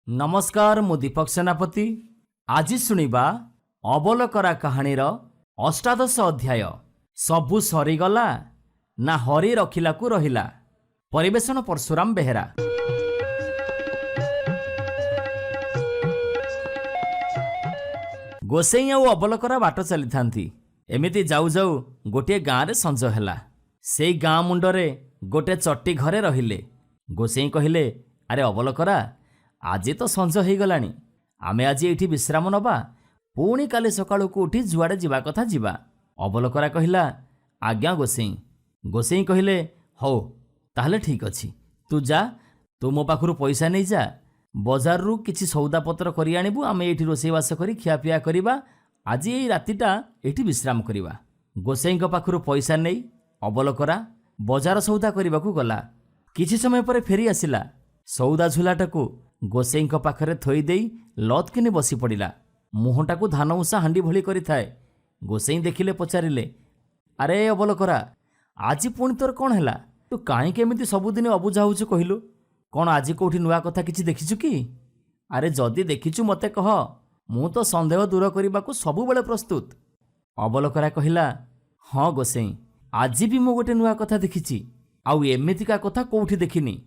नमस्कार मु दीपक सेनापति। आज शुणिबा अबलकरा कहानीर अष्टादश अध्याय सबु सरीगला ना हरि रखिलाकू रहिला। परिवेषण परशुराम बेहेरा। गोसेई और अबलकरा बाट चली थांती। एमिति जाऊ जाऊ गोटे गाँ रे संज हैला। सेई गाँ मुंडरे गोटे चट्टी घरे रहिले। गोसेई कहिले, अरे अबलकरा, आज तो संज हो गलानी, आमे आज एठी विश्राम नबा, पुणी काली सकाळु को उठी जुआडे जीवा कथा जीवा। अबलकरा कहिला, आज्ञा गोसेई। गोसेई कहिले, हौ ताहले ठीक अछि, तू जा, तू मो पाखरु पैसा नहीं जा, बजार रु किछि सौदा पत्र करि आनिबु, आमे एठी रोसेईवास करी खियापिया करिबा, आज एई रातिटा एठी विश्राम करिबा। गोसेईक पाखरु पैसा नहीं अबलकरा बजार सौदा करिबाकू गला। किछि समय पर फेरी आसिला। सौदा झुलाटाकू गोसेईक पाखरे थोई देई लत किनी बसी पड़िला। मुहटाकू धान उषा हांडी भली करि थाए। गोसेई देखिले, पचारिले, अरे अबलकरा, आज पुणी तोर कौन हैला? तू काहे केमिति सबुदिन अबुझा होछु कहिलु? कौन आज कोठी नुआ कथा किछि देखिछु कि? अरे जदि देखिछु मते कह, मु तो संदेह दूर करिबाकू सबुबेले प्रस्तुत। अबलकरा कहिला, हाँ गोसेई, आज भी मु गोटे नुआ कथा देखिछि, आउ एमितिका कथा कोठी देखिनी।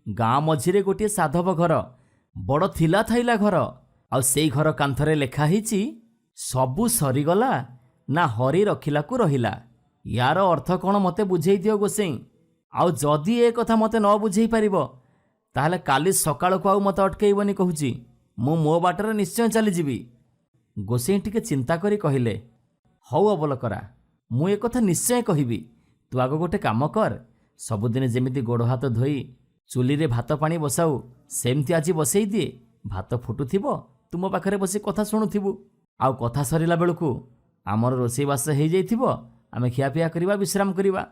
गाँ मझिरे गोटे साधव घर, बड़ थिला थाइला घर, आउ सेई घर कांथरे लेखा हिची, सबु सरीगला ना हरि रखिलाकू रहिला। यार अर्थ कौन मते बुझेई दियो गोसेई। आउ जदि ए कथा मते न बुझेई पारिबो, ताहले काली सकाळकू आउ मते अटकेइबनी कहूची, मु मो बाटरे निश्चय चली जीवी। गोसेई टिके चिंता करी कहिले, हौ अबलकरा, मु ए कथा निश्चय कहिबी। तू आगो गोटे काम कर, सबुदिन जेमिति गोड़ हाथ धोई चुली रे भात पानी बसाऊ, सेमती आज बसई दिए। भात फुटुथिबो, तुम पाखरे बसी कथा शुणुथिबु। आउ कथा सरिला बेलकू आमर रोषेईवास हो जाइथिबो, आमे खियापिया करिबा, विश्राम करिबा।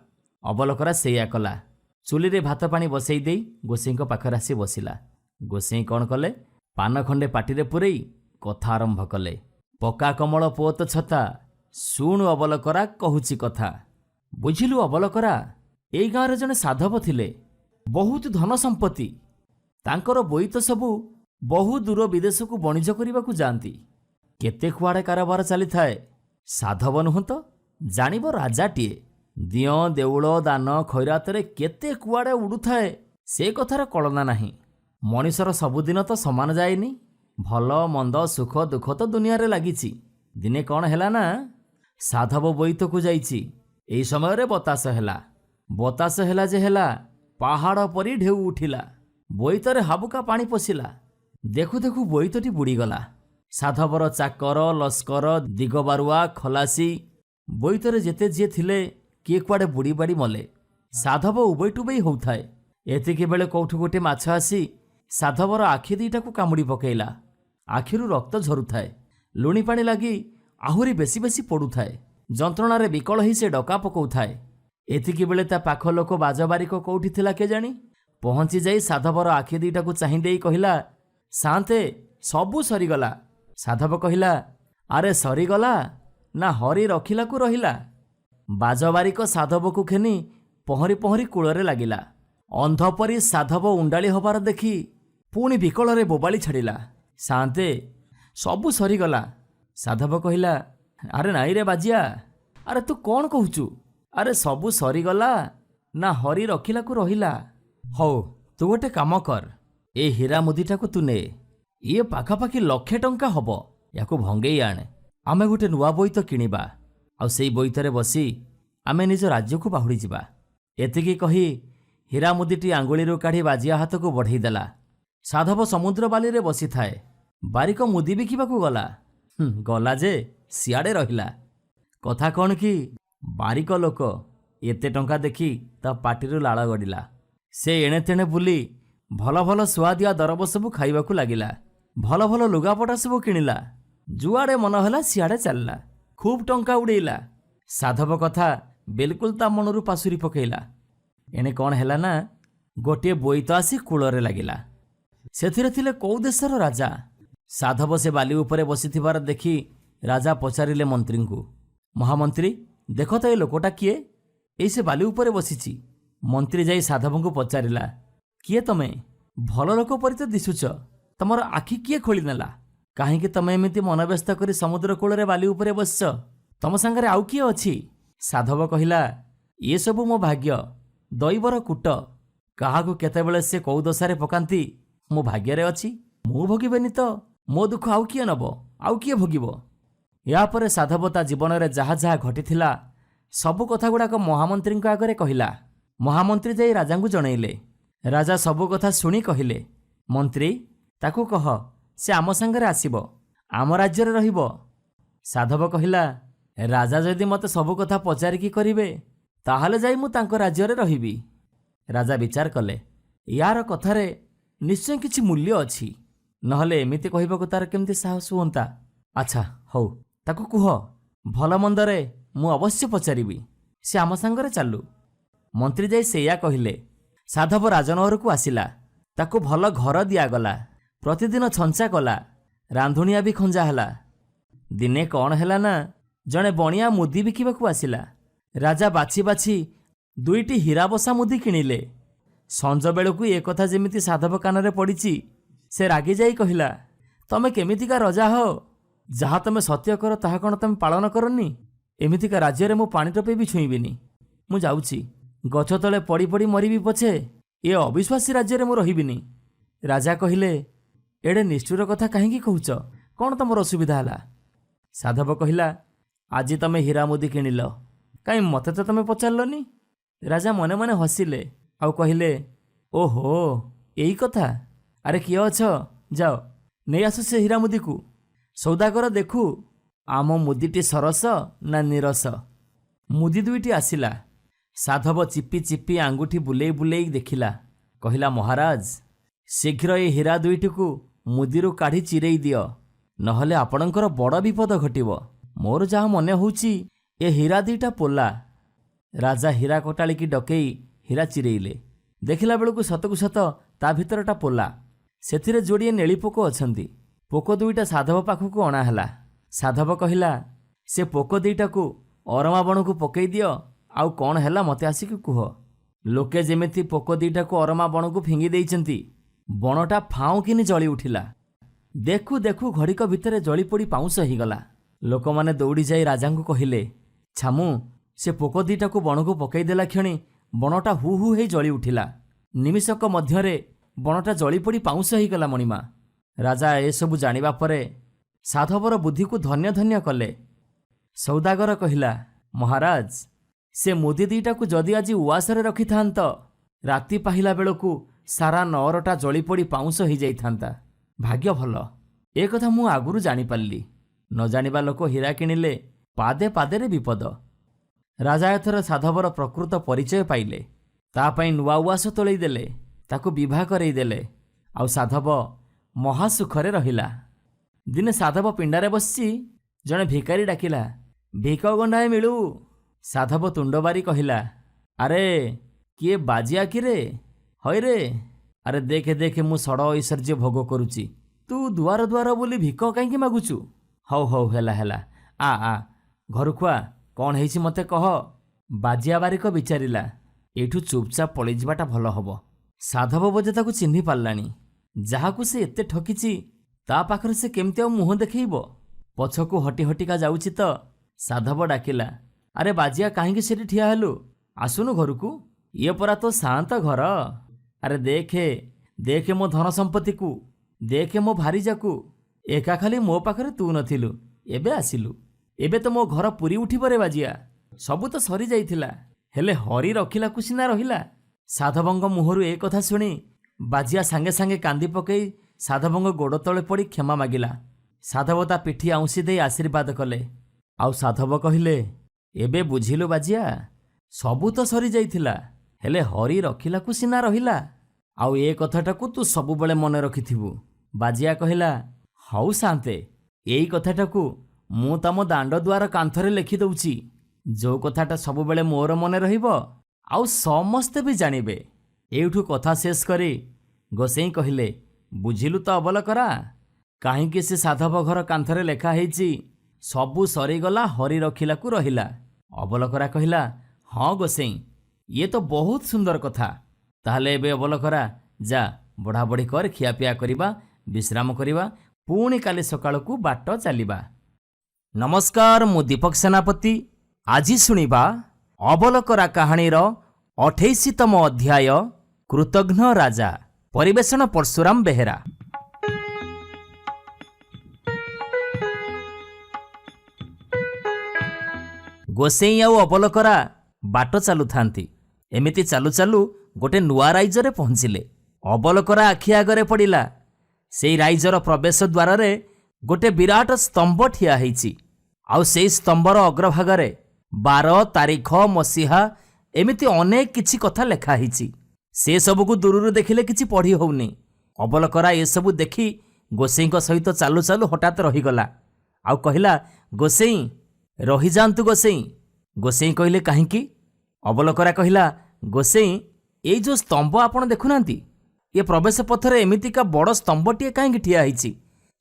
अबलकरा सेया कला। चुली रे भात पानी बसई देई गोसेईक पाखरे आसी बसिला। गोसेई कौन कले, पान खंडे पाटिरे पुरेई कथा आरंभ कले। पका कमल पोत छता, शुणु अबलकरा कहूची कथा। बुझिलु अबलकरा, एई गाँव रे जने साधव थिले, बहुत धन संपत्ति। तांकर बोईत सबू बहु दूर विदेश को बणिज करने जाती। केते कुआड़े कारोबार चली थाए। साधव नुह तो जानिब राजाटीए। दिय देउल दान खैरात केते कुआड़े उड़ुथाए, से कथार कलना नहीं। मनीषर सबुदिन तो समान जाएनी। भल मंद सुख दुख तो दुनिया रे लागिछि। दिने कौन हैला ना, साधव बोईत को जाइछि। एई समय रे बतास हैला। बतास हैला जे हैला, पहाड़ परी ढेउ उठिला। बोईतरे हाबुका पानी पशिला। देखु देखु बोईतटी बुड़ीगला। साधवर चाकर लस्कर दिगबारुआ खलासी बोईतरे जेते जे थिले किए कुआडे बुड़ी बाड़ी मले। साधव उबई टुबई होउथाए। एतिकी बेले कोठु गोटे माछ आसी साधवर आखि दीटाकू कामुड़ी पकेइला। आखिरु रक्त झरुथाए। लुणी पानी लागी आहुरी बेसी बेसी पड़ुथाए। जंत्रणारे विकल ही से डका पकाउथाए। एतिकी बेले ता पाख लोक बाजबारिक कोठी थिला केजाणी पहुंची जाई साधवर आखि दीटाकू चाहि देई कहिला, शांते सबु सरीगला। साधव कहिला, अरे सरीगला ना हरि रखिलाकू रहिला। बाजबारिक साधवकू खेनी पहरी पहरी कूଳରେ लागिला। अंधपरी साधव उंडाली हबार देखी पुणी विकଳରେ बोबाली छाड़िला। शांते सबु सरीगला। साधव कहिला, अरे नाई रे बाजिया, अरे तू कौन कहूचु? अरे सबु सरीगला ना हरि रखिलाकू रहिला। हौ तू गोटे काम कर, ए हीरा मुदीटाकू तू ने। ये पाखापाखि 1,00,000 टंका हब। याकू भंगेई आणे, आमे गोटे नुआ बोईत किणिबा, आउ सेई बोईतरे बसी आमे निज राज्यकू बाहुड़ी जिबा। एतिकी कही हीरा मुदीटी आंगुळीरू काढ़ी बाजिया हाथकू बढ़ेई देला। साधव समुद्र बाली रे बसी थाए। बारिक मुदी बिकिबाकू गला। गला जे सियाड़े रहिला। कथा कौन कि बारिक लोक एते टंका देखी ता पाटिरू लाळ गड़िला। से एणे तेणे बुली भल भल सुआदिया दरब सबू खाइबाकू लागिला। भल भल लुगापटा सबू किणिला। जुआड़े मन होला सियाड़े चलला। खूब टंका उड़ेइला। साधव कथा बिल्कुल ता मनरू पासुरी पकेइला। एणे कौन हैला ना, गोटे बोईत आसी कूଳରେ लागिला। सेथिरे थिले कौ देशर राजा। साधव से बाली उपरे बसिथिबार देखी राजा पचारिले मंत्री को, महामंत्री देख तो ये लोकटा किए? एई से बाली उपरे बसिछि। मंत्री जाई साधव को पचारिला, किए तमे? भल लोक परि तो दिशुच, ତମର ଆଖି କିଏ ଖୋଳିନେଲା? କାହିଁକି ତମେ ଏମିତି ମନବ୍ୟସ୍ତ କରି ସମୁଦ୍ର କୂଳରେ ବାଲି ଉପରେ ବସିଛ? ତମ ସାଙ୍ଗରେ ଆଉ କିଏ ଅଛି? ସାଧବ କହିଲା, ଇଏ ସବୁ ମୋ ଭାଗ୍ୟ, ଦୈବର କୂଟ। କାହାକୁ କେତେବେଳେ ସେ କୋଉ ଦଶାରେ ପକାନ୍ତି ମୋ ଭାଗ୍ୟରେ ଅଛି। ମୁଁ ଭୋଗିବେନି ତ ମୋ ଦୁଃଖ ଆଉ କିଏ ନବ? ଆଉ କିଏ ଭୋଗିବ? ଏହାପରେ ସାଧବ ତା ଜୀବନରେ ଯାହା ଯାହା ଘଟିଥିଲା ସବୁ କଥାଗୁଡ଼ାକ ମହାମନ୍ତ୍ରୀଙ୍କ ଆଗରେ କହିଲା। ମହାମନ୍ତ୍ରୀ ଯାଇ ରାଜାଙ୍କୁ ଜଣେଇଲେ। ରାଜା ସବୁ କଥା ଶୁଣି କହିଲେ, ମନ୍ତ୍ରୀ, ତାକୁ କହ ସେ ଆମ ସାଙ୍ଗରେ ଆସିବ, ଆମ ରାଜ୍ୟରେ ରହିବ। ସାଧବ କହିଲା, ରାଜା ଯଦି ମୋତେ ସବୁ କଥା ପଚାରିକି କରିବେ ତାହେଲେ ଯାଇ ମୁଁ ତାଙ୍କ ରାଜ୍ୟରେ ରହିବି। ରାଜା ବିଚାର କଲେ, ୟାର କଥାରେ ନିଶ୍ଚୟ କିଛି ମୂଲ୍ୟ ଅଛି, ନହେଲେ ଏମିତି କହିବାକୁ ତାର କେମିତି ସାହସ ହୁଅନ୍ତା? ଆଚ୍ଛା ହଉ, ତାକୁ କୁହ, ଭଲ ମନ୍ଦରେ ମୁଁ ଅବଶ୍ୟ ପଚାରିବି, ସେ ଆମ ସାଙ୍ଗରେ ଚାଲୁ। ମନ୍ତ୍ରୀ ଯାଇ ସେଇଆ କହିଲେ। ସାଧବ ରାଜନଗରକୁ ଆସିଲା। ତାକୁ ଭଲ ଘର ଦିଆଗଲା, ପ୍ରତିଦିନ ଛଞ୍ଚା କଲା, ରାନ୍ଧୁଣିଆ ବି ଖଞ୍ଜା ହେଲା। ଦିନେ କ'ଣ ହେଲା ନା, ଜଣେ ବଣିଆ ମୁଦି ବିକିବାକୁ ଆସିଲା। ରାଜା ବାଛି ବାଛି 2ଟି ହୀରାବସା ମୁଦି କିଣିଲେ। ସଞ୍ଜ ବେଳକୁ ଏ କଥା ଯେମିତି ସାଧବ କାନରେ ପଡ଼ିଛି, ସେ ରାଗି ଯାଇ କହିଲା, ତମେ କେମିତିକା ରଜା ହୋ? ଯାହା ତମେ ସତ୍ୟ କର ତାହା କ'ଣ ତମେ ପାଳନ କରନି? ଏମିତିକା ରାଜ୍ୟରେ ମୁଁ ପାଣି ଟୋପେ ବି ଛୁଇଁବିନି। ମୁଁ ଯାଉଛି, ଗଛ ତଳେ ପଡ଼ି ପଡ଼ି ମରିବି ପଛେ ଏ ଅବିଶ୍ୱାସୀ ରାଜ୍ୟରେ ମୁଁ ରହିବିନି। ରାଜା କହିଲେ, ଏଡ଼େ ନିଷ୍ଠୁର କଥା କାହିଁକି କହୁଛ? କ'ଣ ତମର ଅସୁବିଧା ହେଲା? ସାଧବ କହିଲା, ଆଜି ତମେ ହୀରା ମୁଦି କିଣିଲ, କାହିଁ ମୋତେ ତ ତମେ ପଚାରିଲନି? ରାଜା ମନେ ମନେ ହସିଲେ ଆଉ କହିଲେ, ଓହୋ ଏଇ କଥା। ଆରେ କିଏ ଅଛ? ଯାଅ ନେଇ ଆସ ସେ ହୀରା ମୁଦିକୁ। ସୌଦାଗର ଦେଖୁ ଆମ ମୁଦିଟି ସରସ ନା ନିରସ। ମୁଦି 2ଟି ଆସିଲା। ସାଧବ ଚିପି ଚିପି ଆଙ୍ଗୁଠି ବୁଲେଇ ବୁଲେଇ ଦେଖିଲା। କହିଲା, ମହାରାଜ, ଶୀଘ୍ର ଏ ହୀରା 2ଟିକୁ ମୁଦିରୁ କାଢ଼ି ଚିରେଇ ଦିଅ, ନହେଲେ ଆପଣଙ୍କର ବଡ଼ ବିପଦ ଘଟିବ। ମୋର ଯାହା ମନେ ହେଉଛି ଏ ହୀରା 2ଟା ପୋଲା। ରାଜା ହୀରା କଟାଳିକି ଡକେଇ ହୀରା ଚିରେଇଲେ। ଦେଖିଲା ବେଳକୁ ସତକୁ ସତ ତା ଭିତରଟା ପୋଲା। ସେଥିରେ ଯୋଡ଼ିଏ ନେଳି ପୋକ ଅଛନ୍ତି। ପୋକ 2ଟା ସାଧବ ପାଖକୁ ଅଣାହେଲା। ସାଧବ କହିଲା, ସେ ପୋକ 2ଟାକୁ ଅରମା ବଣକୁ ପକେଇ ଦିଅ, ଆଉ କ'ଣ ହେଲା ମୋତେ ଆସିକି କୁହ। ଲୋକେ ଯେମିତି ପୋକ 2ଟାକୁ ଅରମା ବଣକୁ ଫିଙ୍ଗି ଦେଇଛନ୍ତି, ବଣଟା ଫାଉଁ କିନି ଜଳି ଉଠିଲା। ଦେଖୁ ଦେଖୁ ଘଡ଼ିକ ଭିତରେ ଜଳି ପୋଡ଼ି ପାଉଁଶ ହେଇଗଲା। ଲୋକମାନେ ଦୌଡ଼ି ଯାଇ ରାଜାଙ୍କୁ କହିଲେ, ଛାମୁ, ସେ ପୋକ 2ଟାକୁ ବଣକୁ ପକେଇଦେଲା କ୍ଷଣି ବଣଟା ହୁ ହୁ ହେଇ ଜଳି ଉଠିଲା। ନିମିଷକ ମଧ୍ୟରେ ବଣଟା ଜଳି ପୋଡ଼ି ପାଉଁଶ ହେଇଗଲା ମଣିମା। ରାଜା ଏସବୁ ଜାଣିବା ପରେ ସାଧବର ବୁଦ୍ଧିକୁ ଧନ୍ୟ ଧନ୍ୟ କଲେ। ସୌଦାଗର କହିଲା, ମହାରାଜ, ସେ ମୁଦି 2ଟାକୁ ଯଦି ଆଜି ଉଆସରେ ରଖିଥାନ୍ତ, ରାତି ପାହିଲା ବେଳକୁ ସାରା ନଅରଟା ଜଳି ପୋଡ଼ି ପାଉଁଶ ହେଇଯାଇଥାନ୍ତା। ଭାଗ୍ୟ ଭଲ, ଏ କଥା ମୁଁ ଆଗରୁ ଜାଣିପାରିଲି। ନ ଜାଣିବା ଲୋକ ହୀରା କିଣିଲେ ପାଦେ ପାଦେରେ ବିପଦ। ରାଜା ଏଥର ସାଧବର ପ୍ରକୃତ ପରିଚୟ ପାଇଲେ। ତା ପାଇଁ ନୂଆ ଉଆସ ତୋଳେଇ ଦେଲେ, ତାକୁ ବିବାହ କରେଇ ଦେଲେ, ଆଉ ସାଧବ ମହାସୁଖରେ ରହିଲା। ଦିନେ ସାଧବ ପିଣ୍ଡାରେ ବସିଛି, ଜଣେ ଭିକାରୀ ଡାକିଲା, ଭିକ ଗଣ୍ଡାଏ ମିଳୁ। ସାଧବ ତୁଣ୍ଡବାରି କହିଲା, ଆରେ କିଏ ବାଜିଆ କିରେ? ହଇରେ, ଆରେ ଦେଖେ ଦେଖେ ମୁଁ ଷଡ଼ ଐଶ୍ୱର୍ଯ୍ୟ ଭୋଗ କରୁଛି, ତୁ ଦୁଆର ଦୁଆର ବୋଲି ଭିକ କାହିଁକି ମାଗୁଛୁ? ହଉ ହଉ ହେଲା ହେଲା, ଆ ଘରକୁ ଆ, କ'ଣ ହେଇଛି ମୋତେ କହ। ବାଜିଆ ବାରିକ ବିଚାରିଲା, ଏଇଠୁ ଚୁପଚାପ ପଳେଇଯିବାଟା ଭଲ ହବ। ସାଧବ ବୋଧେ ତାକୁ ଚିହ୍ନି ପାରିଲାଣି। ଯାହାକୁ ସେ ଏତେ ଠକିଛି ତା ପାଖରେ ସେ କେମିତି ଆଉ ମୁହଁ ଦେଖେଇବ? ପଛକୁ ହଟି ହଟିକା ଯାଉଛି ତ ସାଧବ ଡାକିଲା, ଆରେ ବାଜିଆ, କାହିଁକି ସେଠି ଠିଆ ହେଲୁ? ଆସୁନୁ ଘରକୁ, ଇଏ ପରା ତୋ ସାଆନ୍ତ ଘର। ଆରେ ଦେଖେ ଦେଖେ ମୋ ଧନ ସମ୍ପତ୍ତିକୁ, ଦେଖେ ମୋ ଭାରିଜାକୁ। ଏକା ଖାଲି ମୋ ପାଖରେ ତୁ ନଥିଲୁ, ଏବେ ଆସିଲୁ। ଏବେ ତ ମୋ ଘର ପୁରୀ ଉଠିବରେ ବାଜିଆ। ସବୁ ତ ସରି ଯାଇଥିଲା, ହେଲେ ହରି ରଖିଲାକୁ ସିନା ରହିଲା। ସାଧବଙ୍କ ମୁହଁରୁ ଏ କଥା ଶୁଣି ବାଜିଆ ସାଙ୍ଗେ ସାଙ୍ଗେ କାନ୍ଦି ପକେଇ ସାଧବଙ୍କ ଗୋଡ଼ ତଳେ ପଡ଼ି କ୍ଷମା ମାଗିଲା। ସାଧବ ତା ପିଠି ଆଉଁସି ଦେଇ ଆଶୀର୍ବାଦ କଲେ। ଆଉ ସାଧବ କହିଲେ, ଏବେ ବୁଝିଲୁ ବାଜିଆ, ସବୁ ତ ସରି ଯାଇଥିଲା, ହେଲେ ହରି ରଖିଲାକୁ ସିନା ରହିଲା। ଆଉ ଏ କଥାଟାକୁ ତୁ ସବୁବେଳେ ମନେ ରଖିଥିବୁ। ବାଜିଆ କହିଲା, ହଉ ସାନ୍ତେ, ଏଇ କଥାଟାକୁ ମୁଁ ତମ ଦାଣ୍ଡ ଦୁଆର କାନ୍ଥରେ ଲେଖିଦେଉଛି। ଯେଉଁ କଥାଟା ସବୁବେଳେ ମୋର ମନେ ରହିବ, ଆଉ ସମସ୍ତେ ବି ଜାଣିବେ। ଏଇଠୁ କଥା ଶେଷ କରି ଗୋସେଇଁ କହିଲେ, ବୁଝିଲୁ ତ ଅବଲକରା, କାହିଁକି ସେ ସାଧବ ଘର କାନ୍ଥରେ ଲେଖା ହେଇଛି, ସବୁ ସରିଗଲା ହରି ରଖିଲାକୁ ରହିଲା। ଅବଲକରା କହିଲା, ହଁ ଗୋସେଇଁ, ଇଏ ତ ବହୁତ ସୁନ୍ଦର କଥା। ତାହେଲେ ଏବେ ଅବଲକରା, ଯା ବଢ଼ାବଢ଼ି କର, ଖିଆପିଆ କରିବା, विश्राम करिबा, पुणी काली सकाळକୁ बाट चलिबा। नमस्कार, मु दीपक सेनापति। आज शुणिबा अबलकरा कहानीर 28तम अध्याय कृतघ्न राजा। परिवेषण परशुराम बेहेरा। गोसेई आउ अबलकरा बाट चालू थांती। एमिति चालू चालू गोटे नुआ राइजरे पहुंचिले। अबलकरा आखि आगरे पड़िला। सेई राइजर प्रवेश द्वार रे गोटे विराट स्तंभ ठिया हेइछि। आउ सेई स्तंभर अग्रभागरे 12 तारीख मसीहा एमिति अनेक किछि कथा लेखा हेइछि। से सबको दूरରୁ देखिले किछि पढ़ी होउनी। अबलकरा ए सबु देखि गोसेईଙ୍କ सहित चालू चालू हठात रहीगला। आउ कहिला, गोसेई रही जांतु गोसेई। गोसेई कहिले, काहींकी? अबलकरा कहिला, गोसेई एई जो स्तंभ आपण देखुनांती, ये प्रवेश पथरे एमितिका बड़ स्तंभटीए काहींकी ठिया हेइछि?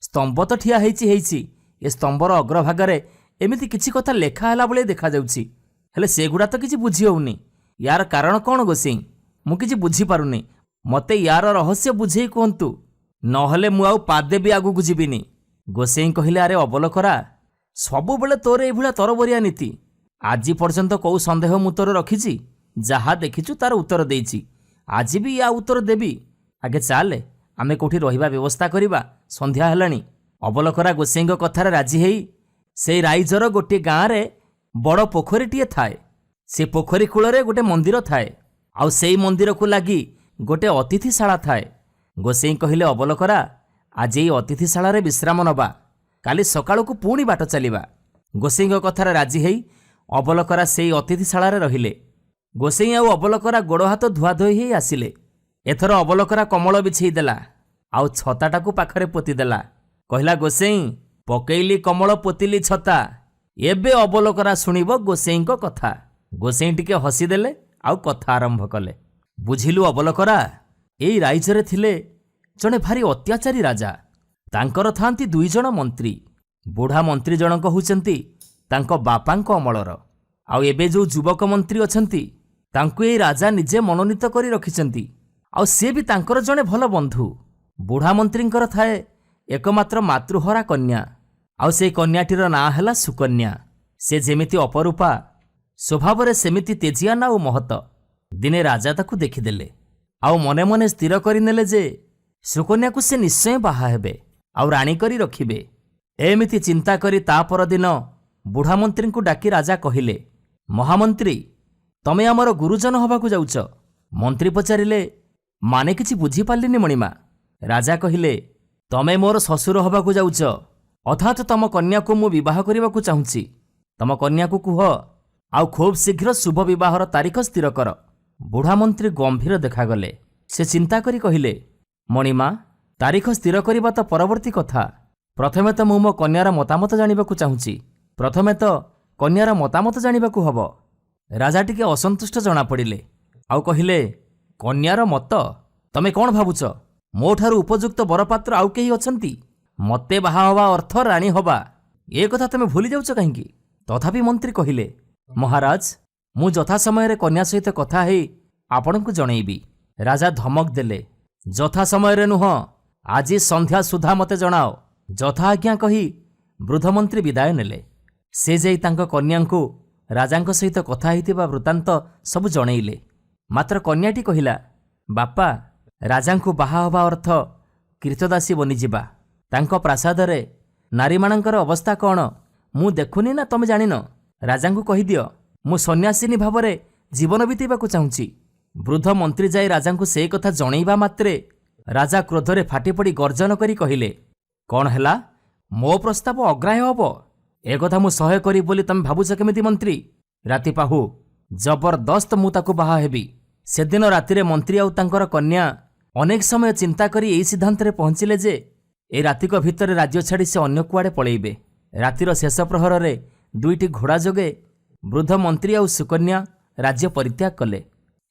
स्तंभ तो ठिया हेइछि, ए स्तंभर अग्रभागरे एमिति किछि कथा लेखा होला बळे देखा जाउछि। हेले सेगुडा तो किछि बुझी होउनी। यार कारण कोन गोसेई? मु किछि बुझी पारुनी। मते यार रहस्य बुझेई कोहंतु, नहले मु आउ पादे भी आगु बुझिबिनी। गोसेई कहिले, अरे अबलकरा, सबु बेले तोर ए भुला तरबरिया नीति। आज पर्यंत कौ संदेह मु तोर रखिछि? जहा देखिछु तार उत्तर देइछि। आज भी या उत्तर देबी। आगे चाले, आमे कोठी रहिबा व्यवस्था करिबा। संध्या हेलानी। अबलकरा गोसेईଙ୍କ कथारे राजी हेई सेई राइजर गोटे गाँ रे बड़ पोखरीटीए थाए। से पोखरी कूଳରେ गोटे मंदिर थाए। आउ सेई मंदिर को लागी गोटे अतिथिशाला थाए। गोसेई कहिले, अबलकरा, आज एई अतिथिशाला रे विश्राम नबा। काली सकाळକୁ पुणी बाट चलिबा। गोसेईଙ୍କ कथारे राजी हेई अबलकरा सेई अतिथिशाला रे रहिले। गोसेई आउ अबलकरा गोड़ हाथ धुआ धोई हेई आसिले। एथर अबलकरा कमल बिछेई देला। आउ छताटाକୁ पाखरे पोती देला। कहिला, गोसेई पकेइली कमल पोतिली छता। एबे अबलकरा शुणिब गोसेईଙ୍କ कथा। गोसेई टिके हसी देले आउ कथा आरंभ कले। बुझिलु अबलकरा, एई राइजरे थिले जणे भारी अत्याचारी राजा। तांकर थांती 2 जण मंत्री। बुढ़ा मंत्री जनक होउचंती तांको बापांको अमलर। आउ एबे जो युवक मंत्री अछंती तांको एई राजा निजे मनोनीत करी रखिचंती। आउ से भी तांकर जणे भल बंधु। बुढ़ा मंत्रींकर थाए एकमात्र मातृहरा कन्या। आउ से कन्याटीर नाँ हैला सुकन्या। से जेमिति अपरूपा, स्वभाव सेमिति तेजियाना और महत। दिने राजा ताकू देखिदेले। आउ मने मने स्थिर करिनेले जे सुकन्या को से निश्चय बाहा हेबे आउ राणी करी रखिबे। एमिति चिंता करी ता पर दिन बुढ़ा मंत्री को डाकी राजा कहिले, महामंत्री, तमे आमर गुरुजन हबाकू जाउच? मंत्री पचारिले, माने किछि बुझी पारलिनी मणिमा। राजा कहिले, तमे मोर ससुर हबाकू जाउच, अर्थात तम कन्या को मु विवाह करबाकू चाहुछि। तम कन्या को कुह, आउ खूब शीघ्र शुभ विवाहर तारीख स्थिर कर। बुढ़ा मंत्री गंभीर देखागले। से चिंता करी कहिले, मणिमा, तारीख स्थिर करबा तो परवर्ती कथा। प्रथमे तो मु मो कन्यार मतामत जानिबाकू चाहुछि। प्रथमे तो कन्यार मतामत जानिबाकू हबो। राजा टिके असंतुष्ट जना पड़िले। आउ कहिले, कन्यार मत? तमे कोन भाबुच? मोठारु उपयुक्त बरपात्र आउ केही अछंती? मते बाहा हवा अर्थ राणी हवा। ए कथा तमे भूली जाउच काहींकी? तथापि मंत्री कहिले, महाराज, मु यथा समय कन्या सहित कथा हे आपणको जणैबी। राजा धमक देले, यथा समय नुह, आज संध्या सुधा मते जणाओ। यथा आज्ञा कही वृद्ध मंत्री विदाय नेले। से जाई तांक कन्याଙ୍କୁ राजांक सहित कथा हेतिबा वृत्तांत सब जणैले। मात्र कन्याटी कहिला, बापा, राजांକୁ बाहा हवा अर्थ कीर्तदासी बनिजिबा। तांक प्रासादरे नारीमानंकर अवस्था कौन मु देखुनी ना तमे जानिन? राजांକୁ कहिदियो, मु सन्यासिनी भावरे जीवन बीतेबाकू चाहुछि। वृद्ध मंत्री जाई राजांକୁ से कथा जणैबा मात्रे राजा क्रोधरे फाटी पड़ी गर्जन करी कहिले, कौन हैला? मो प्रस्ताव अग्राह्य हबो? ए कथा मु सह्य करी बोली तमे भाबुछ केमिति मंत्री? राति पाहु जबरदस्त मु ताकू बाहा हेबी। सेदिन रातिरे मंत्री आउ तांकर कन्या अनेक समय चिंता करी एई सिद्धांतरे पहुंचिले जे ए रातिक भितरे राज्य छाड़ी से अन्य कुआडे पळेइबे। रातिर शेष प्रहररे 2टी घोड़ा जोगे वृद्ध मंत्री आउ सुकन्या राज्य परित्याग कले।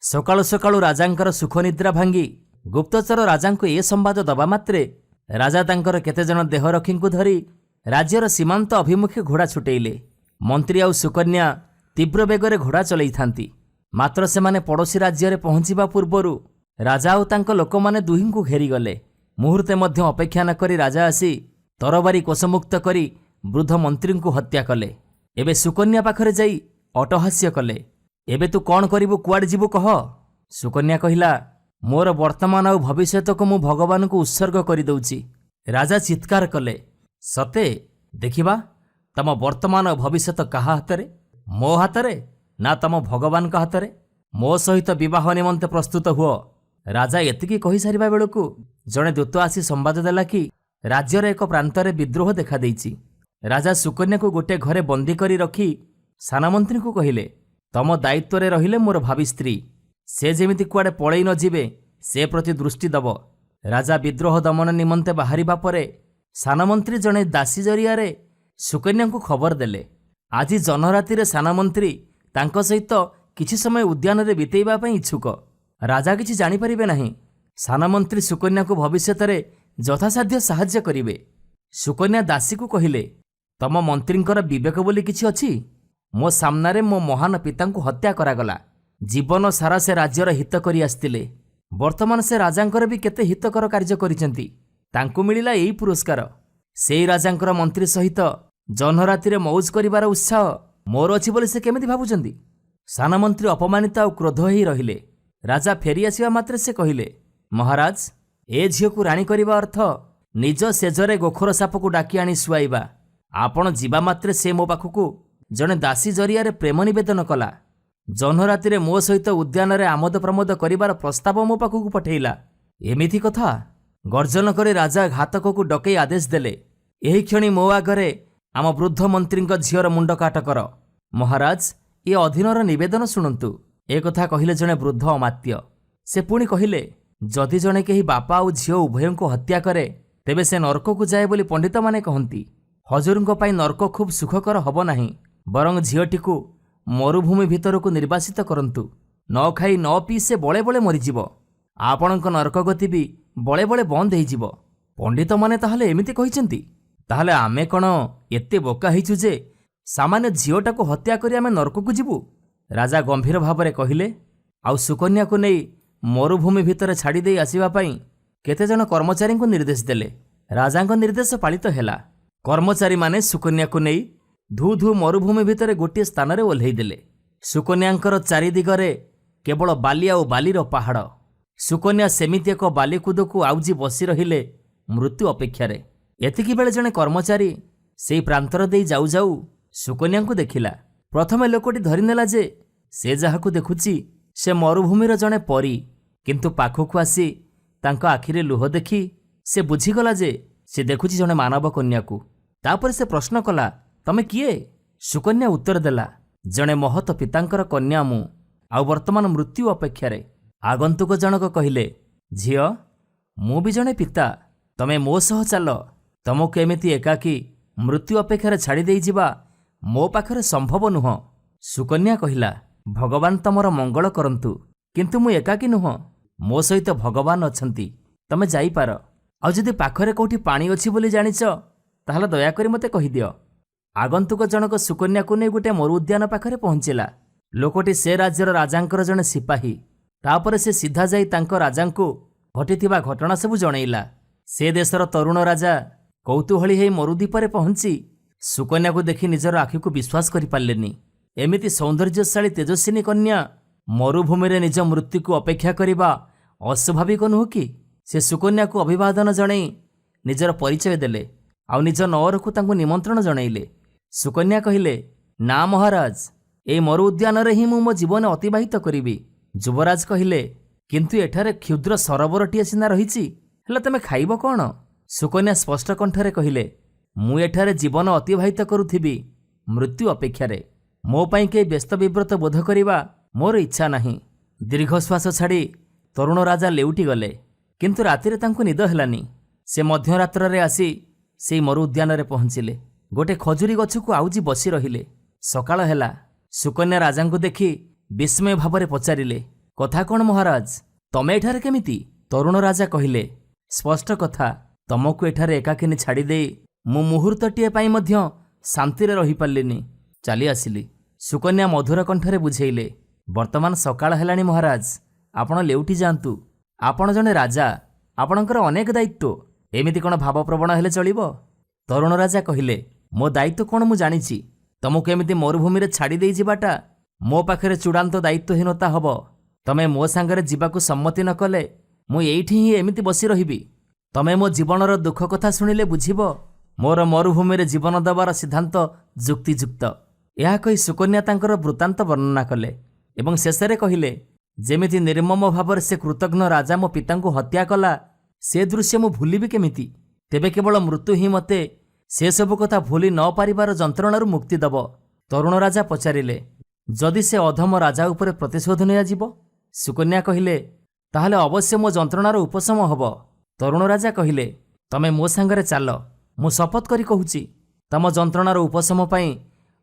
सकाळु सकाळु राजांकर सुख निद्रा भांगी गुप्तचर राजांको ए संवाद दबा मात्रे राजा तांकर केतेजन देहरक्षींकु धरी राज्यर सीमांत अभिमुखे घोड़ा छुटेइले। मंत्री आउ सुकन्या तीव्र बेगरे घोड़ा चलई थांती। मात्र सेमाने पड़ोशी राज्य पहुंचीबा पूर्वरु राजा आउ तांको लोकमाने दुहिंकु घेरी गले। ମୁହୂର୍ତ୍ତେ ମଧ୍ୟ ଅପେକ୍ଷା ନ କରି ରାଜା ଆସି ତରବାରୀ କୋଷମୁକ୍ତ କରି ବୃଦ୍ଧ ମନ୍ତ୍ରୀଙ୍କୁ ହତ୍ୟା କଲେ। ଏବେ ସୁକନ୍ୟା ପାଖରେ ଯାଇ ଅଟହାସ୍ୟ କଲେ। ଏବେ ତୁ କ'ଣ କରିବୁ, କୁଆଡ଼େ ଯିବୁ କହ? ସୁକନ୍ୟା କହିଲା, ମୋର ବର୍ତ୍ତମାନ ଆଉ ଭବିଷ୍ୟତକୁ ମୁଁ ଭଗବାନଙ୍କୁ ଉତ୍ସର୍ଗ କରିଦେଉଛି। ରାଜା ଚିତ୍କାର କଲେ, ସତେ? ଦେଖିବା ତମ ବର୍ତ୍ତମାନ ଓ ଭବିଷ୍ୟତ କାହା ହାତରେ? ମୋ ହାତରେ ନା ତମ ଭଗବାନଙ୍କ ହାତରେ? ମୋ ସହିତ ବିବାହ ନିମନ୍ତେ ପ୍ରସ୍ତୁତ ହୁଅ। ରାଜା ଏତିକି କହିସାରିବା ବେଳକୁ ଜଣେ ଦୂତ ଆସି ସମ୍ବାଦ ଦେଲା କି ରାଜ୍ୟର ଏକ ପ୍ରାନ୍ତରେ ବିଦ୍ରୋହ ଦେଖାଦେଇଛି। ରାଜା ସୁକନ୍ୟାକୁ ଗୋଟିଏ ଘରେ ବନ୍ଦୀ କରି ରଖି ସାନମନ୍ତ୍ରୀଙ୍କୁ କହିଲେ, ତମ ଦାୟିତ୍ୱରେ ରହିଲେ ମୋର ଭାବି ସ୍ତ୍ରୀ। ସେ ଯେମିତି କୁଆଡ଼େ ପଳେଇ ନ ଯିବେ ସେ ପ୍ରତି ଦୃଷ୍ଟି ଦେବ। ରାଜା ବିଦ୍ରୋହ ଦମନ ନିମନ୍ତେ ବାହାରିବା ପରେ ସାନମନ୍ତ୍ରୀ ଜଣେ ଦାସୀ ଜରିଆରେ ସୁକନ୍ୟାଙ୍କୁ ଖବର ଦେଲେ, ଆଜି ଜହ୍ନରାତିରେ ସାନମନ୍ତ୍ରୀ ତାଙ୍କ ସହିତ କିଛି ସମୟ ଉଦ୍ୟାନରେ ବିତେଇବା ପାଇଁ ଇଚ୍ଛୁକ। ରାଜା କିଛି ଜାଣିପାରିବେ ନାହିଁ। ସାନମନ୍ତ୍ରୀ ସୁକନ୍ୟାକୁ ଭବିଷ୍ୟତରେ ଯଥାସାଧ୍ୟ ସାହାଯ୍ୟ କରିବେ। ସୁକନ୍ୟା ଦାସୀକୁ କହିଲେ, ତମ ମନ୍ତ୍ରୀଙ୍କର ବିବେକ ବୋଲି କିଛି ଅଛି? ମୋ ସାମ୍ନାରେ ମୋ ମହାନ ପିତାଙ୍କୁ ହତ୍ୟା କରାଗଲା। ଜୀବନ ସାରା ସେ ରାଜ୍ୟର ହିତ କରି ଆସିଥିଲେ। ବର୍ତ୍ତମାନ ସେ ରାଜାଙ୍କର ବି କେତେ ହିତକର କାର୍ଯ୍ୟ କରିଛନ୍ତି। ତାଙ୍କୁ ମିଳିଲା ଏଇ ପୁରସ୍କାର। ସେଇ ରାଜାଙ୍କର ମନ୍ତ୍ରୀ ସହିତ ଜହ୍ନରାତିରେ ମଉଜ କରିବାର ଉତ୍ସାହ ମୋର ଅଛି ବୋଲି ସେ କେମିତି ଭାବୁଛନ୍ତି? ସାନମନ୍ତ୍ରୀ ଅପମାନିତ ଆଉ କ୍ରୋଧ ହୋଇ ରହିଲେ। ରାଜା ଫେରିଆସିବା ମାତ୍ରେ ସେ କହିଲେ, ମହାରାଜ, ଏ ଝିଅକୁ ରାଣୀ କରିବା ଅର୍ଥ ନିଜ ସେଜରେ ଗୋଖର ସାପକୁ ଡାକି ଆଣି ଶୁଆଇବା। ଆପଣ ଯିବା ମାତ୍ରେ ସେ ମୋ ପାଖକୁ ଜଣେ ଦାସୀ ଜରିଆରେ ପ୍ରେମ ନିବେଦନ କଲା। ଜହ୍ନରାତିରେ ମୋ ସହିତ ଉଦ୍ୟାନରେ ଆମୋଦ ପ୍ରମୋଦ କରିବାର ପ୍ରସ୍ତାବ ମୋ ପାଖକୁ ପଠେଇଲା। ଏମିତି କଥା? ଗର୍ଜନ କରି ରାଜା ଘାତକକୁ ଡକେଇ ଆଦେଶ ଦେଲେ, ଏହି କ୍ଷଣି ମୋ ଆଗରେ ଆମ ବୃଦ୍ଧ ମନ୍ତ୍ରୀଙ୍କ ଝିଅର ମୁଣ୍ଡ କାଟ କର। ମହାରାଜ, ଏ ଅଧୀନର ନିବେଦନ ଶୁଣନ୍ତୁ। ଏ କଥା କହିଲେ ଜଣେ ବୃଦ୍ଧ ଅମାତ୍ୟ। ସେ ପୁଣି କହିଲେ, ଯଦି ଜଣେ କେହି ବାପା ଆଉ ଝିଅ ଉଭୟଙ୍କୁ ହତ୍ୟା କରେ ତେବେ ସେ ନର୍କକୁ ଯାଏ ବୋଲି ପଣ୍ଡିତମାନେ କହନ୍ତି। ହଜୁରଙ୍କ ପାଇଁ ନର୍କ ଖୁବ୍ ସୁଖକର ହେବ ନାହିଁ। ବରଂ ଝିଅଟିକୁ ମରୁଭୂମି ଭିତରକୁ ନିର୍ବାସିତ କରନ୍ତୁ। ନ ଖାଇ ନ ପିଇ ସେ ବଳେ ବଳେ ମରିଯିବ। ଆପଣଙ୍କ ନର୍କଗତି ବି ବଳେ ବଳେ ବନ୍ଦ ହେଇଯିବ। ପଣ୍ଡିତମାନେ ତାହେଲେ ଏମିତି କହିଛନ୍ତି? ତାହେଲେ ଆମେ କ'ଣ ଏତେ ବୋକା ହେଇଛୁ ଯେ ସାମାନ୍ୟ ଝିଅଟାକୁ ହତ୍ୟା କରି ଆମେ ନର୍କକୁ ଯିବୁ? ରାଜା ଗମ୍ଭୀର ଭାବରେ କହିଲେ, ଆଉ ସୁକନ୍ୟାକୁ ନେଇ ମରୁଭୂମି ଭିତରେ ଛାଡ଼ି ଦେଇ ଆସିବା ପାଇଁ କେତେଜଣ କର୍ମଚାରୀଙ୍କୁ ନିର୍ଦ୍ଦେଶ ଦେଲେ। ରାଜାଙ୍କ ନିର୍ଦ୍ଦେଶ ପାଳିତ ହେଲା। କର୍ମଚାରୀମାନେ ସୁକନ୍ୟାକୁ ନେଇ ଧୁ ଧୁ ମରୁଭୂମି ଭିତରେ ଗୋଟିଏ ସ୍ଥାନରେ ଓହ୍ଲେଇ ଦେଲେ। ସୁକନ୍ୟାଙ୍କର ଚାରିଦିଗରେ କେବଳ ବାଲି ଆଉ ବାଲିର ପାହାଡ଼। ସୁକନ୍ୟା ସେମିତି ଏକ ବାଲିକୁଦକୁ ଆଉଜି ବସି ରହିଲେ ମୃତ୍ୟୁ ଅପେକ୍ଷାରେ। ଏତିକିବେଳେ ଜଣେ କର୍ମଚାରୀ ସେଇ ପ୍ରାନ୍ତର ଦେଇ ଯାଉ ଯାଉ ସୁକନ୍ୟାଙ୍କୁ ଦେଖିଲା। ପ୍ରଥମେ ଲୋକଟି ଧରିନେଲା ଯେ ସେ ଯାହାକୁ ଦେଖୁଛି ସେ ମରୁଭୂମିର ଜଣେ ପରୀ। କିନ୍ତୁ ପାଖକୁ ଆସି ତାଙ୍କ ଆଖିରେ ଲୁହ ଦେଖି ସେ ବୁଝିଗଲା ଯେ ସେ ଦେଖୁଛି ଜଣେ ମାନବ କନ୍ୟାକୁ। ତାପରେ ସେ ପ୍ରଶ୍ନ କଲା, ତମେ କିଏ? ସୁକନ୍ୟା ଉତ୍ତର ଦେଲା, ଜଣେ ମହତ ପିତାଙ୍କର କନ୍ୟା ମୁଁ, ଆଉ ବର୍ତ୍ତମାନ ମୃତ୍ୟୁ ଅପେକ୍ଷାରେ। ଆଗନ୍ତୁକ ଜଣକ କହିଲେ, ଝିଅ, ମୁଁ ବି ଜଣେ ପିତା। ତମେ ମୋ ସହ ଚାଲ। ତମକୁ ଏମିତି ଏକାକୀ ମୃତ୍ୟୁ ଅପେକ୍ଷାରେ ଛାଡ଼ି ଦେଇଯିବା ମୋ ପାଖରେ ସମ୍ଭବ ନୁହଁ। ସୁକନ୍ୟା କହିଲା, ଭଗବାନ ତମର ମଙ୍ଗଳ କରନ୍ତୁ, କିନ୍ତୁ ମୁଁ ଏକାକୀ ନୁହଁ। ମୋ ସହିତ ଭଗବାନ ଅଛନ୍ତି। ତମେ ଯାଇପାର। ଆଉ ଯଦି ପାଖରେ କୋଉଠି ପାଣି ଅଛି ବୋଲି ଜାଣିଛ ତାହେଲେ ଦୟାକରି ମୋତେ କହିଦିଅ। ଆଗନ୍ତୁକ ଜଣକ ସୁକନ୍ୟାକୁ ନେଇ ଗୋଟିଏ ମରୁ ଉଦ୍ୟାନ ପାଖରେ ପହଞ୍ଚିଲା। ଲୋକଟି ସେ ରାଜ୍ୟର ରାଜାଙ୍କର ଜଣେ ସିପାହୀ। ତାପରେ ସେ ସିଧା ଯାଇ ତାଙ୍କ ରାଜାଙ୍କୁ ଘଟିଥିବା ଘଟଣା ସବୁ ଜଣେଇଲା। ସେ ଦେଶର ତରୁଣ ରାଜା କୌତୂହଳୀ ହେଇ ମରୁଦ୍ୱୀପରେ ପହଞ୍ଚି ସୁକନ୍ୟାକୁ ଦେଖି ନିଜର ଆଖିକୁ ବିଶ୍ୱାସ କରିପାରିଲେନି। ଏମିତି ସୌନ୍ଦର୍ଯ୍ୟଶାଳୀ ତେଜସ୍ୱିନୀ କନ୍ୟା ମରୁଭୂମିରେ ନିଜ ମୃତ୍ୟୁକୁ ଅପେକ୍ଷା କରିବା ଅସ୍ୱାଭାବିକ ନୁହଁ କି? ସେ ସୁକନ୍ୟାକୁ ଅଭିବାଦନ ଜଣାଇ ନିଜର ପରିଚୟ ଦେଲେ ଆଉ ନିଜ ନଅରକୁ ତାଙ୍କୁ ନିମନ୍ତ୍ରଣ ଜଣାଇଲେ। ସୁକନ୍ୟା କହିଲେ, ନା ମହାରାଜ, ଏଇ ମରୁ ଉଦ୍ୟାନରେ ହିଁ ମୁଁ ମୋ ଜୀବନ ଅତିବାହିତ କରିବି। ଯୁବରାଜ କହିଲେ, କିନ୍ତୁ ଏଠାରେ କ୍ଷୁଦ୍ର ସରୋବରଟିଏ ସିନା ରହିଛି, ହେଲେ ତମେ ଖାଇବ କ'ଣ? ସୁକନ୍ୟା ସ୍ପଷ୍ଟ କଣ୍ଠରେ କହିଲେ, ମୁଁ ଏଠାରେ ଜୀବନ ଅତିବାହିତ କରୁଥିବି ମୃତ୍ୟୁ ଅପେକ୍ଷାରେ। ମୋ ପାଇଁ କେହି ବ୍ୟସ୍ତ ବିବ୍ରତ ବୋଧ କରିବା ମୋର ଇଚ୍ଛା ନାହିଁ। ଦୀର୍ଘଶ୍ୱାସ ଛାଡ଼ି ତରୁଣ ରାଜା ଲେଉଟି ଗଲେ। କିନ୍ତୁ ରାତିରେ ତାଙ୍କୁ ନିଦ ହେଲାନି। ସେ ମଧ୍ୟରାତ୍ରରେ ଆସି ସେଇ ମରୁ ଉଦ୍ୟାନରେ ପହଞ୍ଚିଲେ। ଗୋଟିଏ ଖଜୁରୀ ଗଛକୁ ଆଉଜି ବସି ରହିଲେ। ସକାଳ ହେଲା। ସୁକନ୍ୟା ରାଜାଙ୍କୁ ଦେଖି ବିସ୍ମୟ ଭାବରେ ପଚାରିଲେ, କଥା କ'ଣ ମହାରାଜ? ତମେ ଏଠାରେ କେମିତି? ତରୁଣ ରାଜା କହିଲେ, ସ୍ପଷ୍ଟ କଥା, ତମକୁ ଏଠାରେ ଏକାକିନୀ ଛାଡ଼ିଦେଇ ମୁଁ ମୁହୂର୍ତ୍ତଟିଏ ପାଇଁ ମଧ୍ୟ ଶାନ୍ତିରେ ରହିପାରିଲିନି। ଚାଲି ଆସିଲି। ସୁକନ୍ୟା ମଧୁର କଣ୍ଠରେ ବୁଝେଇଲେ, ବର୍ତ୍ତମାନ ସକାଳ ହେଲାଣି ମହାରାଜ, ଆପଣ ଲେଉଟି ଯାଆନ୍ତୁ। ଆପଣ ଜଣେ ରାଜା, ଆପଣଙ୍କର ଅନେକ ଦାୟିତ୍ୱ, ଏମିତି କ'ଣ ଭାବପ୍ରବଣ ହେଲେ ଚଳିବ? ତରୁଣ ରାଜା କହିଲେ, ମୋ ଦାୟିତ୍ୱ କ'ଣ ମୁଁ ଜାଣିଛି। ତମକୁ ଏମିତି ମରୁଭୂମିରେ ଛାଡ଼ି ଦେଇ ଯିବାଟା ମୋ ପାଖରେ ଚୂଡ଼ାନ୍ତ ଦାୟିତ୍ୱହୀନତା ହେବ। ତମେ ମୋ ସାଙ୍ଗରେ ଯିବାକୁ ସମ୍ମତି ନ କଲେ ମୁଁ ଏଇଠି ହିଁ ଏମିତି ବସି ରହିବି। ତମେ ମୋ ଜୀବନର ଦୁଃଖ କଥା ଶୁଣିଲେ ବୁଝିବ ମୋର ମରୁଭୂମିରେ ଜୀବନ ଦେବାର ସିଦ୍ଧାନ୍ତ ଯୁକ୍ତିଯୁକ୍ତ। ଏହା କହି ସୁକନ୍ୟା ତାଙ୍କର ବୃତ୍ତାନ୍ତ ବର୍ଣ୍ଣନା କଲେ ଏବଂ ଶେଷରେ କହିଲେ, ଯେମିତି ନିର୍ମମ ଭାବରେ ସେ କୃତଘ୍ନ ରାଜା ମୋ ପିତାଙ୍କୁ ହତ୍ୟା କଲା, ସେ ଦୃଶ୍ୟ ମୁଁ ଭୁଲିବି କେମିତି? ତେବେ କେବଳ ମୃତ୍ୟୁ ହିଁ ମୋତେ ସେସବୁ କଥା ଭୁଲି ନ ପାରିବାର ଯନ୍ତ୍ରଣାରୁ ମୁକ୍ତି ଦେବ। ତରୁଣ ରାଜା ପଚାରିଲେ, ଯଦି ସେ ଅଧମ ରାଜା ଉପରେ ପ୍ରତିଶୋଧ ନିଆଯିବ? ସୁକନ୍ୟା କହିଲେ, ତାହେଲେ ଅବଶ୍ୟ ମୋ ଯନ୍ତ୍ରଣାର ଉପଶମ ହେବ। ତରୁଣ ରାଜା କହିଲେ, ତମେ ମୋ ସାଙ୍ଗରେ ଚାଲ। ମୁଁ ଶପଥ କରି କହୁଛି, ତମ ଯନ୍ତ୍ରଣାର ଉପଶମ ପାଇଁ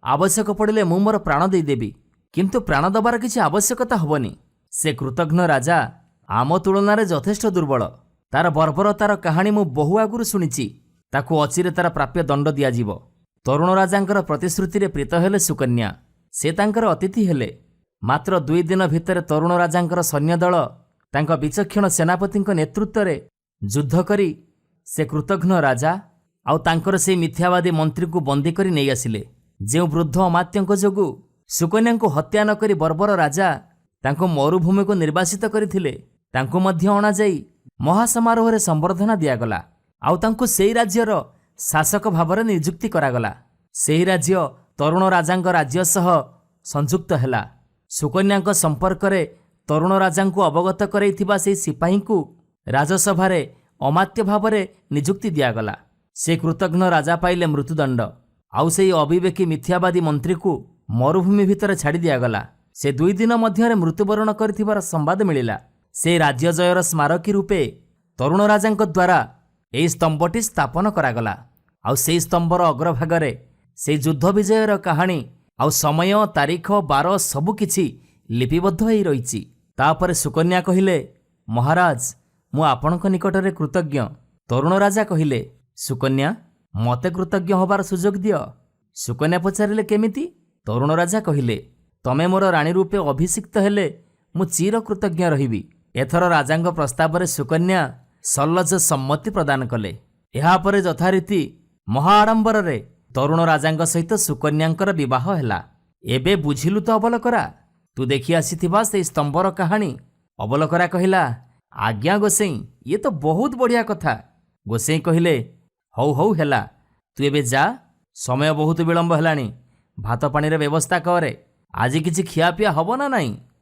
ଆବଶ୍ୟକ ପଡ଼ିଲେ ମୁଁ ମୋର ପ୍ରାଣ ଦେଇଦେବି। କିନ୍ତୁ ପ୍ରାଣ ଦେବାର କିଛି ଆବଶ୍ୟକତା ହେବନି। ସେ କୃତଘ୍ନ ରାଜା ଆମ ତୁଳନାରେ ଯଥେଷ୍ଟ ଦୁର୍ବଳ। ତାର ବର୍ବରତାର କାହାଣୀ ମୁଁ ବହୁ ଆଗରୁ ଶୁଣିଛି। ତାକୁ ଅଚିରେ ତାର ପ୍ରାପ୍ୟ ଦଣ୍ଡ ଦିଆଯିବ। ତରୁଣ ରାଜାଙ୍କର ପ୍ରତିଶ୍ରୁତିରେ ପ୍ରୀତ ହେଲେ ସୁକନ୍ୟା। ସେ ତାଙ୍କର ଅତିଥି ହେଲେ। ମାତ୍ର 2 ଦିନ ଭିତରେ ତରୁଣ ରାଜାଙ୍କର ସୈନ୍ୟଦଳ ତାଙ୍କ ବିଚକ୍ଷଣ ସେନାପତିଙ୍କ ନେତୃତ୍ୱରେ ଯୁଦ୍ଧ କରି ସେ କୃତଘ୍ନ ରାଜା ଆଉ ତାଙ୍କର ସେହି ମିଥ୍ୟାବାଦୀ ମନ୍ତ୍ରୀଙ୍କୁ ବନ୍ଦୀ କରି ନେଇ ଆସିଲେ। ଯେଉଁ ବୃଦ୍ଧ ଅମାତ୍ୟଙ୍କ ଯୋଗୁଁ ସୁକନ୍ୟାଙ୍କୁ ହତ୍ୟା ନ କରି ବର୍ବର ରାଜା ତାଙ୍କୁ ମରୁଭୂମିକୁ ନିର୍ବାସିତ କରିଥିଲେ, ତାଙ୍କୁ ମଧ୍ୟ ଅଣାଯାଇ ମହାସମାରୋହରେ ସମ୍ବର୍ଦ୍ଧନା ଦିଆଗଲା ଆଉ ତାଙ୍କୁ ସେହି ରାଜ୍ୟର ଶାସକ ଭାବରେ ନିଯୁକ୍ତି କରାଗଲା। ସେହି ରାଜ୍ୟ ତରୁଣ ରାଜାଙ୍କ ରାଜ୍ୟ ସହ ସଂଯୁକ୍ତ ହେଲା। ସୁକନ୍ୟାଙ୍କ ସମ୍ପର୍କରେ ତରୁଣ ରାଜାଙ୍କୁ ଅବଗତ କରାଇଥିବା ସେହି ସିପାହୀଙ୍କୁ ରାଜସଭାରେ ଅମାତ୍ୟ ଭାବରେ ନିଯୁକ୍ତି ଦିଆଗଲା। ସେ କୃତଘ୍ନ ରାଜା ପାଇଲେ ମୃତ୍ୟୁଦଣ୍ଡ ଆଉ ସେହି ଅବିବେକୀ ମିଥ୍ୟାବାଦୀ ମନ୍ତ୍ରୀକୁ ମରୁଭୂମି ଭିତରେ ଛାଡ଼ି ଦିଆଗଲା। ସେ 2 ଦିନ ମଧ୍ୟରେ ମୃତ୍ୟୁବରଣ କରିଥିବାର ସମ୍ବାଦ ମିଳିଲା। ସେ ରାଜ୍ୟ ଜୟର ସ୍ମାରକୀ ରୂପେ ତରୁଣ ରାଜାଙ୍କ ଦ୍ୱାରା ଏହି ସ୍ତମ୍ଭଟି ସ୍ଥାପନ କରାଗଲା ଆଉ ସେହି ସ୍ତମ୍ଭର ଅଗ୍ରଭାଗରେ ସେହି ଯୁଦ୍ଧ ବିଜୟର କାହାଣୀ ଆଉ ସମୟ, ତାରିଖ, ବାର ସବୁକିଛି ଲିପିବଦ୍ଧ ହୋଇ ରହିଛି। ତାପରେ ସୁକନ୍ୟା କହିଲେ, ମହାରାଜ, ମୁଁ ଆପଣଙ୍କ ନିକଟରେ କୃତଜ୍ଞ। ତରୁଣ ରାଜା କହିଲେ, ସୁକନ୍ୟା, ମୋତେ କୃତଜ୍ଞ ହେବାର ସୁଯୋଗ ଦିଅ। ସୁକନ୍ୟା ପଚାରିଲେ, କେମିତି? ତରୁଣ ରାଜା କହିଲେ, ତମେ ମୋର ରାଣୀ ରୂପେ ଅଭିଷିକ୍ତ ହେଲେ ମୁଁ ଚିର କୃତଜ୍ଞ ରହିବି। ଏଥର ରାଜାଙ୍କ ପ୍ରସ୍ତାବରେ ସୁକନ୍ୟା ସଲ୍ଲଜ ସମ୍ମତି ପ୍ରଦାନ କଲେ। ଏହାପରେ ଯଥାରୀତି ମହା ଆଡ଼ମ୍ବରରେ ତରୁଣ ରାଜାଙ୍କ ସହିତ ସୁକନ୍ୟାଙ୍କର ବିବାହ ହେଲା। ଏବେ ବୁଝିଲୁ ତ ଅବଲକରା, ତୁ ଦେଖି ଆସିଥିବା ସେହି ସ୍ତମ୍ଭର କାହାଣୀ? ଅବଲକରା କହିଲା, ଆଜ୍ଞା ଗୋସେଇଁ, ଇଏ ତ ବହୁତ ବଢ଼ିଆ କଥା। ଗୋସେଇଁ କହିଲେ, ହଉ ହଉ ହେଲା, ତୁ ଏବେ ଯା, ସମୟ ବହୁତ ବିଳମ୍ବ ହେଲାଣି। ଭାତ ପାଣିର ବ୍ୟବସ୍ଥା କରେ। ଆଜି କିଛି ଖିଆପିଆ ହବ ନା ନାହିଁ?